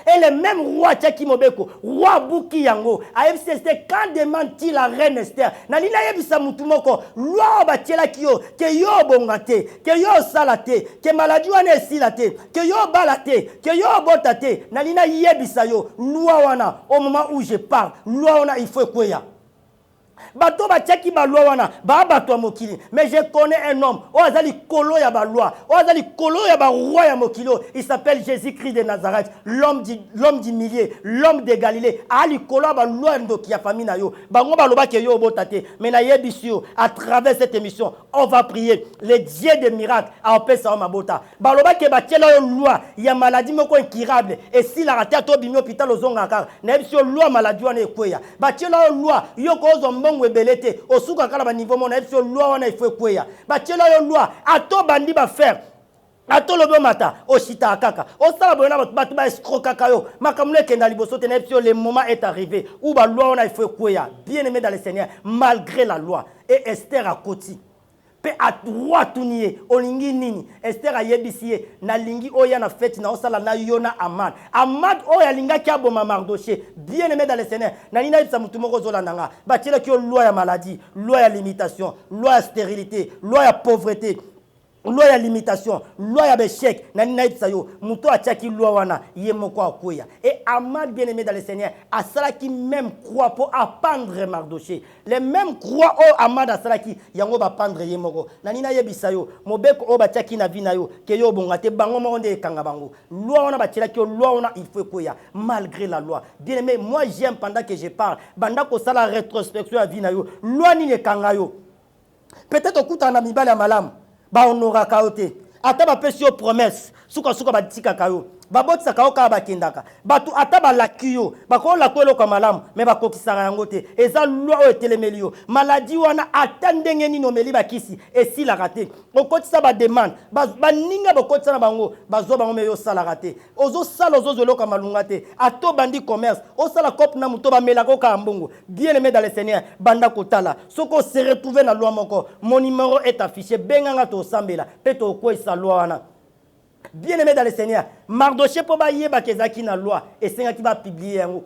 Et le même roi Tchaki Mobeko, roi Bouki Yango, a Esther quand demande-t-il la reine Esther? Nalina yebisa mutumoko, loi batiela kiyo, ke yo bongate, ke yo salate, ke maladie wane silate, ke yo balate, ke yo botate. Nalina yebisa yo, loi wana au moment où je parle, loi wana il faut quoi ya? Bato ba tchaki ba loi wana ba bato mokili mais je connais un homme o azali kolo ya ba loi o azali kolo ya ba roi ya mokilo il s'appelle Jésus-Christ de Nazareth l'homme du milieu l'homme de Galilée ali kolo ba loi ndoki ya famille na yo bango ba loba ke yo botate mais na yebisio à travers cette émission on va prier le Dieu des miracles a opesa ma bota ba loba ke ba tiela yo loi ya maladie moko incurable et si la raté to bimi hôpital ozonga kar na yebisio loi maladie wana ekweya ba tiela yo loi yo ko mbongo ebelete osuka kala ba niveau mona episio loi wana il faut kweya ba tiela yo loi ato bandi ba faire ato lobo mata oshita kaka osala boyona batu ba escroc kayo makamule kenda liboso te na episio le moment est arrivé où ba loi wana il faut kweya bien aimé dans le Seigneur malgré la loi et Esther a koti pe a droit tunier olingi nini Esther a yebisie na lingi oya na fête na osala na yona Amad oya linga ki aboma Mardoché bien aimé dans le Seigneur na nina yebisa mutu moko zolanda nga batela ki loi ya maladie loi ya limitation loi ya stérilité loi ya pauvreté loi ya limitation loi ya échec na nina yebisa yo mutu atiaki loi wana ye moko akoya et Amad bien aimé dans le Seigneur asala ki même croix pour appendre Mardoché les mêmes croix o Amad asala ki yango ba pendre ye moko na nina yebisa yo mobeko o batiaki na vina yo ke yo bongate bango moko nde kanga bango loi wana batela ki loi wana il faut koya malgré la loi bien aimé moi j'aime pendant que je parle banda ko sala rétrospection ya vina yo loi ni le kanga yo peut-être okuta na mibale ya malamu ba honora kaote ata ba pesi yo promesse suka ba tika kayo ba botisa kayo ka ba kendaka batu ata ba lakiyo ba ko la kwelo ka malamu me ba kokisaka yango te eza loi o etelemeli yo maladie wana ata ndenge nini omeli ba kisi esila raté okotisa ba demande ba ninga ba kotisa na bango bazo bango me yo sala raté ozo sala ozo zolo ka malunga te ato bandi commerce o sala cop na muto ba melako ka mbongo bien aimé dans le Seigneur banda kotala soko se retrouver na loi moko mon numéro est affiché benganga to sambela peto ko isa loi wana bien aimé dans le Seigneur Mardoché po ba yeba kezaki na loi et senga ki ba publier yango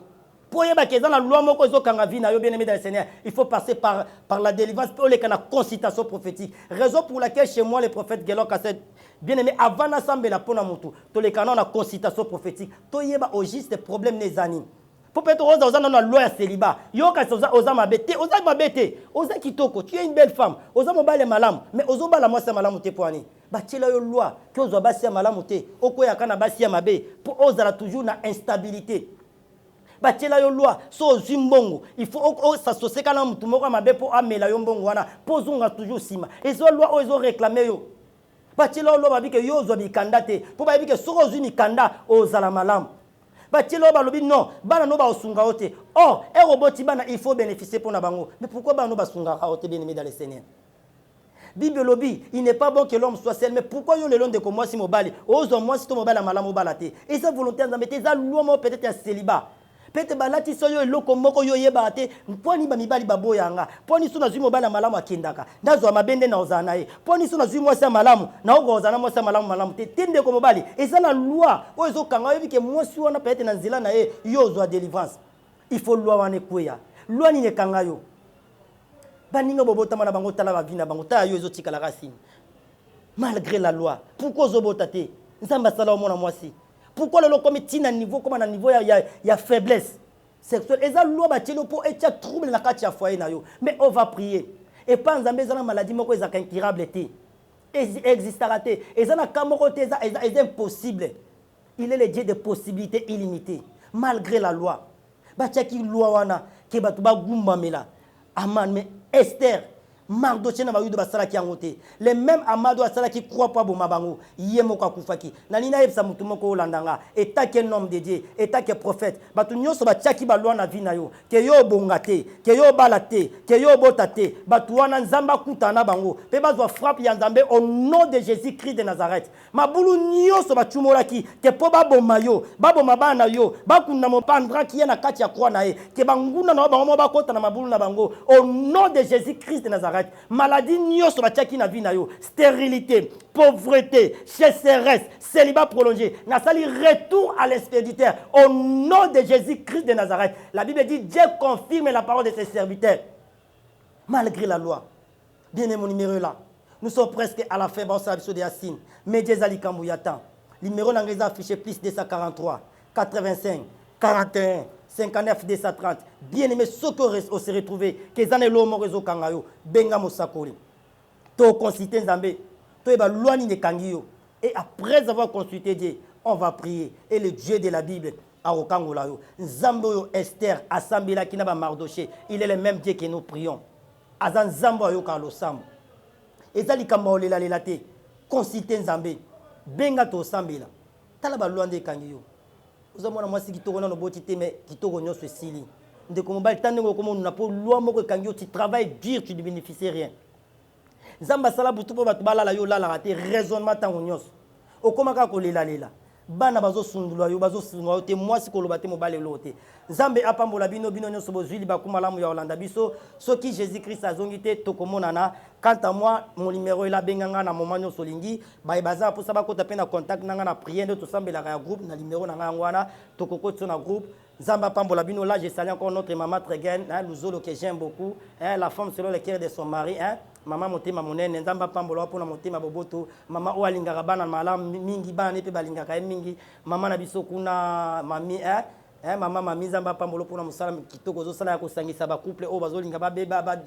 po yeba kezana la loi moko zo kanga vina yo bien aimé dans le Seigneur il faut passer par la délivrance pour les kana consultation prophétique raison pour laquelle chez moi les prophètes Gelon Kasset bien aimé avant d'assemblée la pona mutu to les canons na consultation prophétique to yeba au juste problème les anim pour peut-être oza na loi ya célibat yo ka oza mabete oza kitoko tu es une belle femme oza mobale malam mais ozo bala mwasa malamu te poani batela yo loi que ozo basi ya malamu te okoya kana basi ya mabe pour ozala toujours na instabilité batela yo loi so zimbongo il faut s'associer kana mutu moko mabe pour amela yo mbongo wana pour zonga toujours sima et so loi ozo réclamer yo batela yo loi babike yo ozo bikanda te pour babike soko ozo mikanda ozala malamu batelo balobi non bana no ba osunga ote or roboti bana il faut bénéficier pour na bango mais pourquoi bana no ba sunga ote bien aimé dans le Seigneur Bible lobby il n'est pas bon que l'homme soit seul mais pourquoi yo le long de comme moi si mobali ozo moi si to mobali malamu balate et ça volontaire dans mettre ça loi peut-être un célibat peut-être balati so yo eloko moko yo yeba te poni ba mibali baboyanga poni so na zwi mobali malamu akendaka ndazo mabende na ozana ye poni so na zwi mwasi malamu na oko ozana mwasi malamu te tende ko mobali eza na loi o ezo kanga yebi ke mwasi wana peut-être na nzela na ye yo zo délivrance il faut loi wana kweya loi ni ne kanga yo baninga bobotama na bango tala ba vina bango ta yo ezo tikala rasine malgré la loi pourquoi zo botate nzamba sala o mona mwasi pourquoi le comme tina niveau comme na niveau ya faiblesse sexuelle et ça loi batelo pour être trouble na kati ya foyer na yo mais on va prier et pas nzambe za na maladie moko ezaka incurable te existera te et ça na kamoko te est impossible il est le Dieu de possibilités illimitées malgré la loi batiaki loi wana ke batu ba gumba mela aman mais Esther Mardoché na bayudo basala ki angote les mêmes amado asala qui croit pas boma bango yemoko akufaki na nina yebsa mutu moko olandanga état que homme de Dieu état que prophète batu nyoso batiaki ba loi na vie na yo ke yo bongate ke yo balate ke yo botate batu wana nzamba kutana bango pe bazwa frappe ya nzambe au nom de Jésus-Christ de Nazareth mabulu nyoso bachumolaki ke po baboma yo baboma bana yo bakunda mopandra ki na kati ya croix na ye ke banguna na bango bakota na mabulu na bango au nom de Jésus-Christ de Nazareth maladie nyoso batiaki na vie na yo stérilité pauvreté sécheresse célibat prolongé na sali retour à l'expéditeur au nom de Jésus-Christ de Nazareth la Bible dit Dieu confirme la parole de ses serviteurs malgré la loi bien aimé mon numéro là nous sommes presque à la fin bon ça de Yassine mais Dieu ali kambouyatan numéro n'engagé affiché plus 243 85 41 59 230 bien aimé ce que on se retrouver que zane lo mo rezo kangayo benga mosakoli to consulter Nzambe to eba loi ni kangiyo et après avoir consulté Dieu on va prier et le Dieu de la Bible a okangola yo Nzambe yo Esther asambela kina ba Mardoché il est le même Dieu que nous prions azan Nzambe yo ka lo sambo ezali kamba olela lela te consulter Nzambe benga to sambela tala ba loi de kangiyo uzamona mwasi kitoko na boti te mais kitoko nyoso esili ndeko mobali tandenge okomona po loi moko ekangi yo tu travailles dur tu ne bénéficies rien nzambe asala butu mpo bato balala yo olalaka te raisonnement ntango nyonso okóma kaka kolelalela bana bazosundula yo bazosundula yo te mwasi koloba te mobali elo te nzambe apambola bino bino nyonso bozwi libaku malamu ya olanda biso soki jésus christ azongi te tokomonana quant à moi mon numéro elabenga nga na moment nyonso olingi baza mposa bakota mpe na contact na nga na priere nde tosambelaka ya groupe na numéro na nga yango wana tokokoti na groupe nzambe apambola bino là je salue encore notre maman Tregen Luzolo que j'aime beaucoup la femme selon le cœur de son mari mama motema monene nzamba pambola mpona motema boboto mama o alingaka bana malamu mingi bana ne pe balingaka ye mingi mama na biso kuna mami mama mami nzamba pambola mpona mosala kitoko ozosala ya kosangisa bacouple oyo bazolinga babeba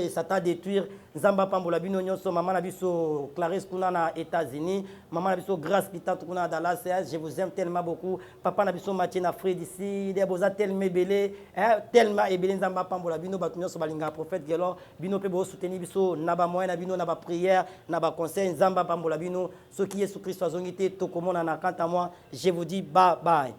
sata détruire nzamba pambola bino nyonso mama na biso Clarisse kuna na États-Unis mama na biso Grâce Pitante kuna na Dallas je vous aime tellement beaucoup papa na biso Mathieu na Fred ici de boza tellement ebele tellement ebele nzamba pambola bino bato nyonso balingaka prophète Gelon bino pe bo soutenir biso na ba moyen na bino na ba prière na ba conseil nzamba pambola bino soki Yesu Christ azongi te tokomona na quant à moi je vous dis bye bye.